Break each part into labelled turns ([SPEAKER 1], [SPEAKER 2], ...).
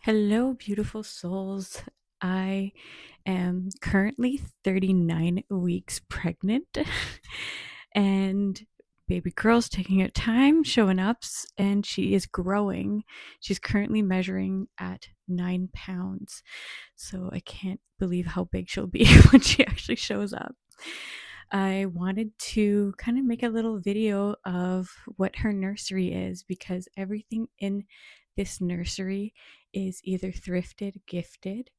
[SPEAKER 1] Hello, beautiful souls. I am currently 39 weeks pregnant, and baby girl's taking her time, showing up, and she is growing. She's currently measuring at 9 pounds, so I can't believe how big she'll be when she actually shows up. I wanted to kind of make a little video of what her nursery is because everything in this nursery is either thrifted, gifted,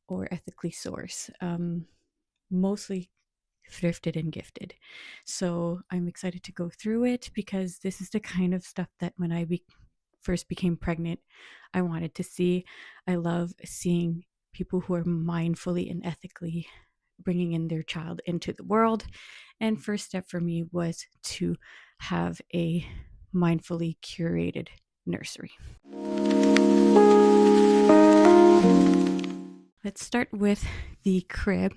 [SPEAKER 1] or ethically sourced. Mostly thrifted and gifted. So I'm excited to go through it because this is the kind of stuff that when I first became pregnant, I wanted to see. I love seeing people who are mindfully and ethically bringing in their child into the world. And first step for me was to have a mindfully curated nursery. Let's start with the crib.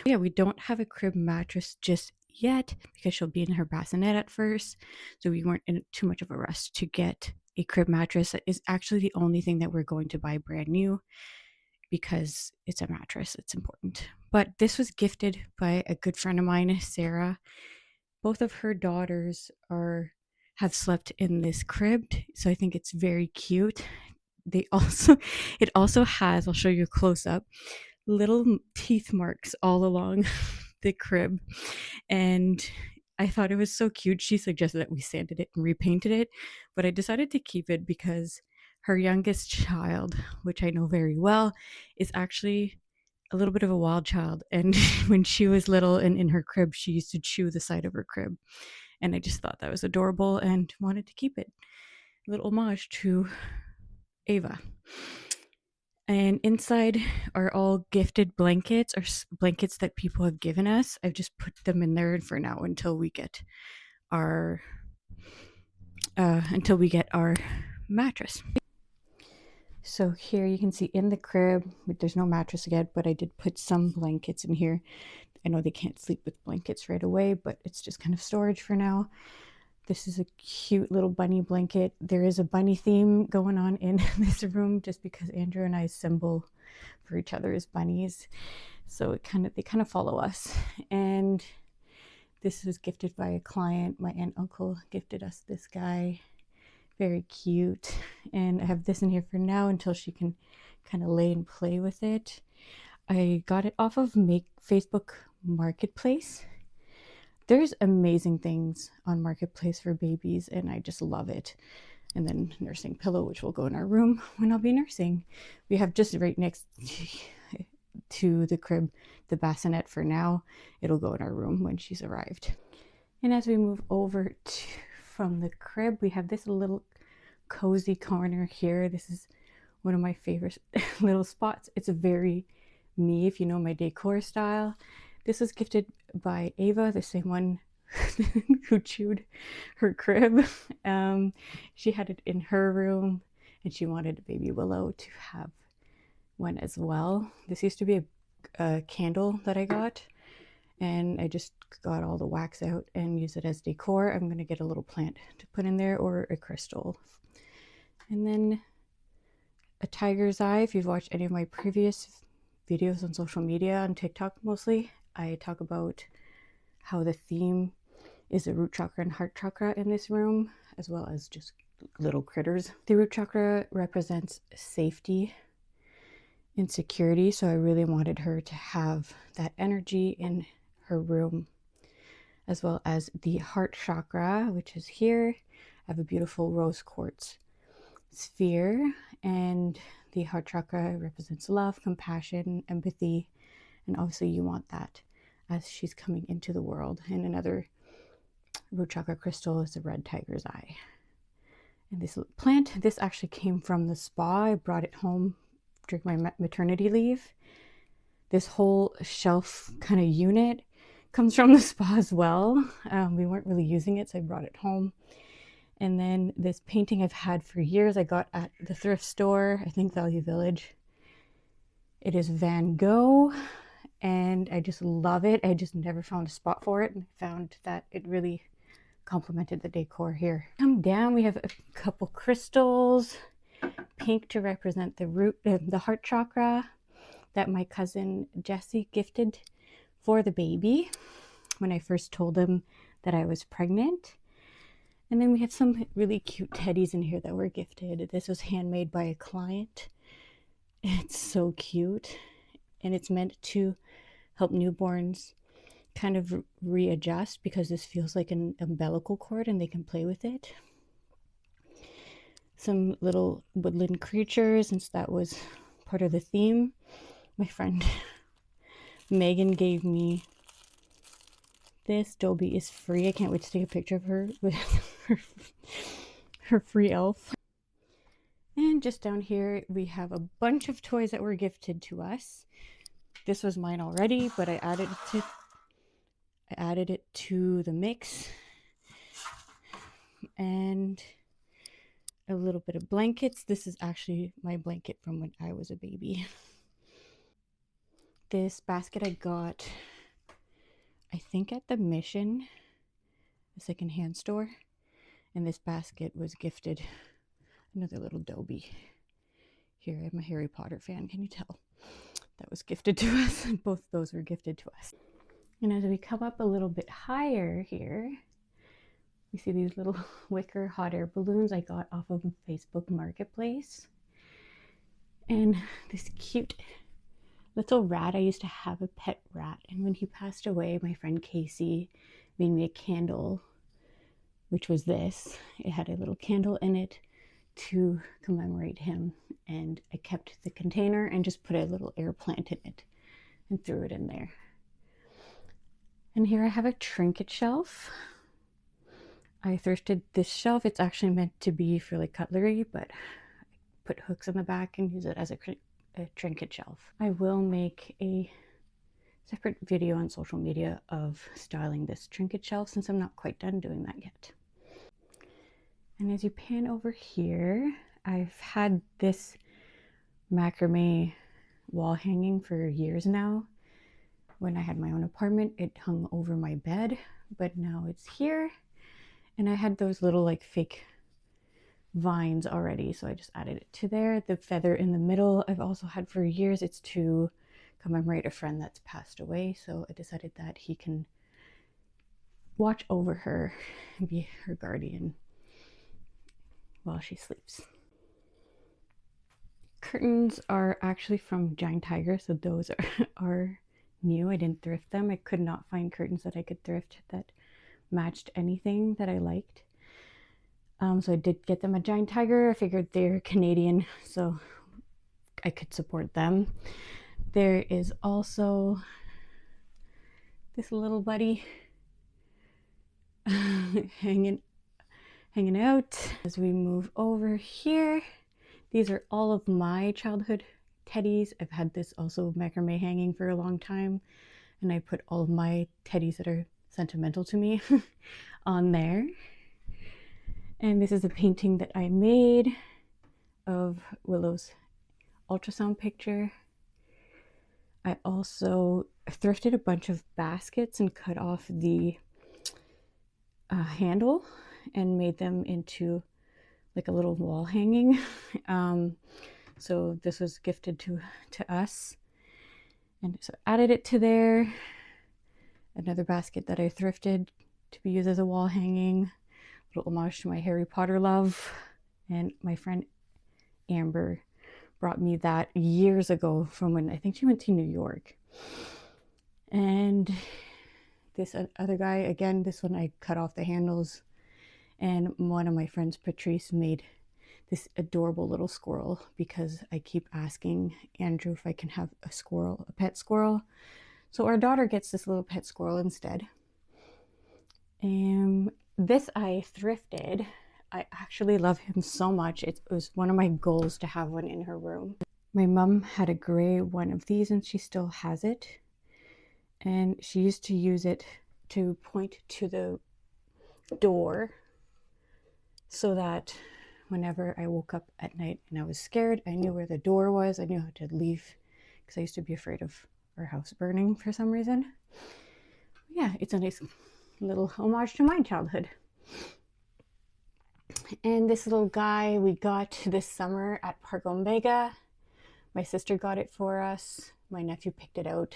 [SPEAKER 1] Yeah, we don't have a crib mattress just yet because she'll be in her bassinet at first. So we weren't in too much of a rush to get a crib mattress. That is actually the only thing that we're going to buy brand new because it's a mattress. It's important. But this was gifted by a good friend of mine, Sarah. Both of her daughters have slept in this crib, so I think it's very cute. It also has, I'll show you a close up, little teeth marks all along the crib, and I thought it was so cute. She suggested that we sanded it and repainted it, but I decided to keep it because her youngest child, which I know very well, is actually a little bit of a wild child. And when she was little and in her crib, she used to chew the side of her crib. And I just thought that was adorable and wanted to keep it. A little homage to Ava. And inside are all gifted blankets or blankets that people have given us. I've just put them in there for now until we get our mattress. So here you can see in the crib, there's no mattress yet, but I did put some blankets in here. I know they can't sleep with blankets right away, but it's just kind of storage for now. This is a cute little bunny blanket. There is a bunny theme going on in this room just because Andrew and I's symbol for each other is bunnies. So they kind of follow us. And this was gifted by a client. My aunt and uncle gifted us this guy. Very cute. And I have this in here for now until she can kind of lay and play with it. I got it off of Facebook Marketplace. There's amazing things on Marketplace for babies, and I just love it. And then nursing pillow, which will go in our room when I'll be nursing. We have just right next to the crib the bassinet for now. It'll go in our room when she's arrived. And as we move over from the crib, we have this little cozy corner here. This is one of my favorite little spots. It's very me, if you know my decor style. This was gifted by Ava, the same one who chewed her crib. She had it in her room, and she wanted baby Willow to have one as well. This used to be a candle that I got, and I just got all the wax out and use it as decor. I'm going to get a little plant to put in there or a crystal. And then a tiger's eye. If you've watched any of my previous videos on social media, on TikTok mostly, I talk about how the theme is the root chakra and heart chakra in this room, as well as just little critters. The root chakra represents safety and security, so I really wanted her to have that energy in her room, as well as the heart chakra, which is here. I have a beautiful rose quartz sphere, and the heart chakra represents love, compassion, empathy, and obviously you want that as she's coming into the world. And another root chakra crystal is a red tiger's eye. And this plant, this actually came from the spa. I brought it home during my maternity leave. This whole shelf kind of unit comes from the spa as well. We weren't really using it, so I brought it home. And then this painting I've had for years, I got at the thrift store, I think Value Village. It is Van Gogh, and I just love it. I just never found a spot for it, and found that it really complemented the decor here. Come down, we have a couple crystals, pink to represent the root, the heart chakra that my cousin Jessie gifted for the baby when I first told him that I was pregnant. And then we have some really cute teddies in here that were gifted. This was handmade by a client. It's so cute, and it's meant to help newborns kind of readjust because this feels like an umbilical cord and they can play with it. Some little woodland creatures, since that was part of the theme. My friend Megan gave me this. Dobie is free. I can't wait to take a picture of her with her free elf. And just down here we have a bunch of toys that were gifted to us. This was mine already, but I added it to the mix. And a little bit of blankets. This is actually my blanket from when I was a baby. This basket I got, I think at the Mission, a secondhand store, and this basket was gifted. Another little Dobie. Here, I'm a Harry Potter fan, can you tell? That was gifted to us. Both of those were gifted to us. And as we come up a little bit higher here, you see these little wicker hot air balloons I got off of Facebook Marketplace. And this cute little rat, I used to have a pet rat, and when he passed away, my friend Casey made me a candle, which was this. It had a little candle in it to commemorate him, and I kept the container and just put a little air plant in it and threw it in there. And here I have a trinket shelf. I thrifted this shelf. It's actually meant to be for like cutlery, but I put hooks on the back and use it as a trinket shelf. I will make a separate video on social media of styling this trinket shelf since I'm not quite done doing that yet. And as you pan over here, I've had this macrame wall hanging for years now. When I had my own apartment, it hung over my bed, but now it's here. And I had those little like fake vines already, so I just added it to there. The feather in the middle I've also had for years. It's to commemorate a friend that's passed away, so I decided that he can watch over her and be her guardian while she sleeps. Curtains are actually from Giant Tiger, so those are new. I didn't thrift them. I could not find curtains that I could thrift that matched anything that I liked. So I did get them at Giant Tiger. I figured they're Canadian, so I could support them. There is also this little buddy hanging out. As we move over here, these are all of my childhood teddies. I've had this also macrame hanging for a long time, and I put all of my teddies that are sentimental to me on there. And this is a painting that I made of Willow's ultrasound picture. I also thrifted a bunch of baskets and cut off the handle and made them into like a little wall hanging. So this was gifted to us, and so added it to there. Another basket that I thrifted to be used as a wall hanging. Little homage to my Harry Potter love. And my friend Amber brought me that years ago from when I think she went to New York. And this other guy, again, this one I cut off the handles, and one of my friends, Patrice, made this adorable little squirrel because I keep asking Andrew if I can have a squirrel, a pet squirrel. So our daughter gets this little pet squirrel instead. And this I thrifted. I actually love him so much. It was one of my goals to have one in her room. My mom had a gray one of these and she still has it. And she used to use it to point to the door so that whenever I woke up at night and I was scared, I knew where the door was. I knew how to leave because I used to be afraid of our house burning for some reason. Yeah, it's a nice little homage to my childhood. And this little guy we got this summer at Park Omega. My sister got it for us. My nephew picked it out.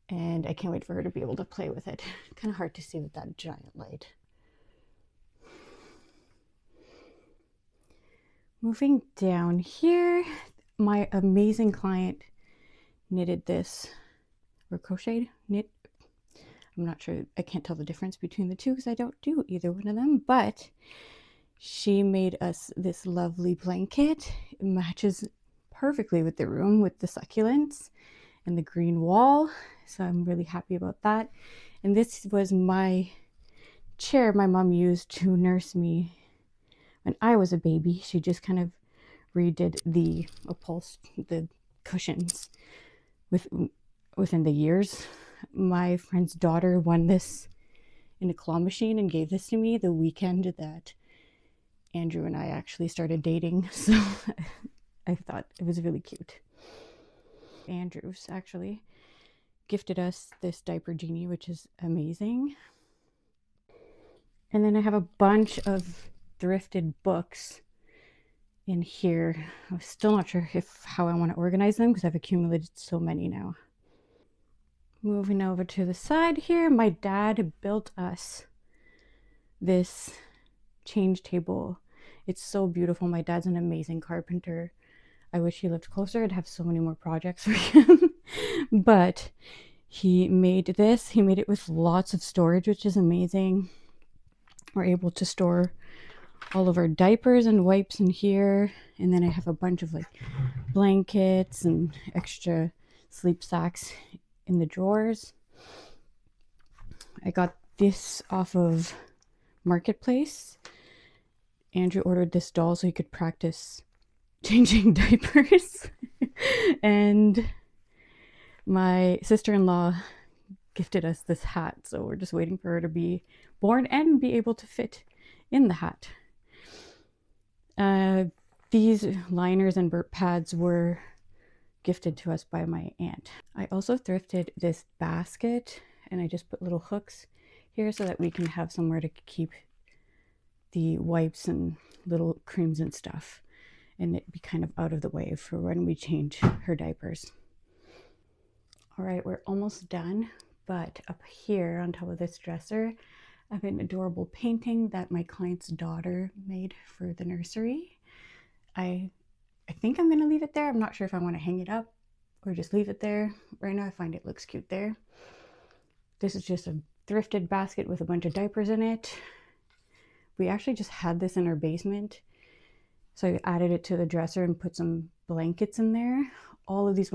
[SPEAKER 1] And I can't wait for her to be able to play with it. Kind of hard to see with that giant light. Moving down here, my amazing client knitted this, or crocheted, knit. I'm not sure, I can't tell the difference between the two because I don't do either one of them, but she made us this lovely blanket. It matches perfectly with the room with the succulents and the green wall. So I'm really happy about that. And this was my chair my mom used to nurse me when I was a baby. She just kind of redid the cushions within the years. My friend's daughter won this in a claw machine and gave this to me the weekend that Andrew and I actually started dating. So I thought it was really cute. Andrew's actually gifted us this diaper genie, which is amazing. And then I have a bunch of thrifted books in here. I'm still not sure how I want to organize them because I've accumulated so many now. Moving over to the side here, my dad built us this change table. It's so beautiful. My dad's an amazing carpenter. I wish he lived closer. I'd have so many more projects for him. But he made this. He made it with lots of storage, which is amazing. We're able to store all of our diapers and wipes in here. And then I have a bunch of like blankets and extra sleep sacks in the drawers. I got this off of Marketplace. Andrew ordered this doll so he could practice changing diapers. And my sister-in-law gifted us this hat, so we're just waiting for her to be born and be able to fit in the hat. These liners and burp pads were gifted to us by my aunt. I also thrifted this basket, and I just put little hooks here so that we can have somewhere to keep the wipes and little creams and stuff, and it be kind of out of the way for when we change her diapers. All right, we're almost done, but up here on top of this dresser, I have an adorable painting that my client's daughter made for the nursery. I think I'm gonna leave it there. I'm not sure if I want to hang it up or just leave it there. Right now I find it looks cute there. This is just a thrifted basket with a bunch of diapers in it. We actually just had this in our basement, so I added it to the dresser and put some blankets in there. All of these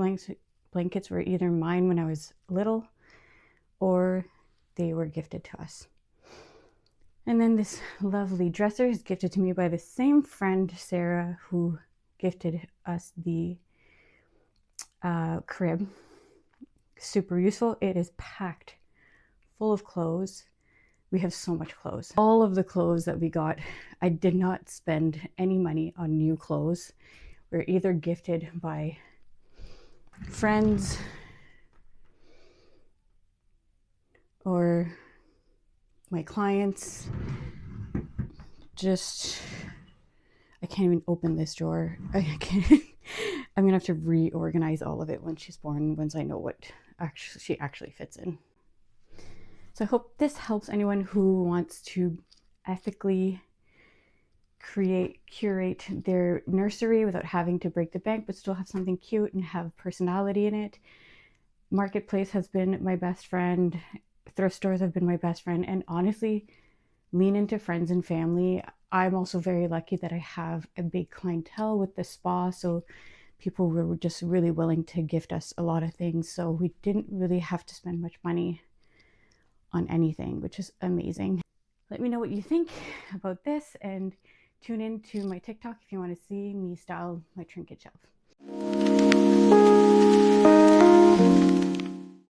[SPEAKER 1] blankets were either mine when I was little or they were gifted to us. And then this lovely dresser is gifted to me by the same friend, Sarah, who gifted us the crib. Super useful. It is packed full of clothes. We have so much clothes. All of the clothes that we got, I did not spend any money on new clothes. We're either gifted by friends or my clients. Just, I can't even open this drawer. I can't. I'm gonna have to reorganize all of it when she's born, once I know what she actually fits in. So I hope this helps anyone who wants to ethically curate their nursery without having to break the bank, but still have something cute and have personality in it. Marketplace has been my best friend. Thrift stores have been my best friend. And honestly, lean into friends and family. I'm also very lucky that I have a big clientele with the spa. So people were just really willing to gift us a lot of things. So we didn't really have to spend much money on anything, which is amazing. Let me know what you think about this and tune in to my TikTok if you want to see me style my trinket shelf.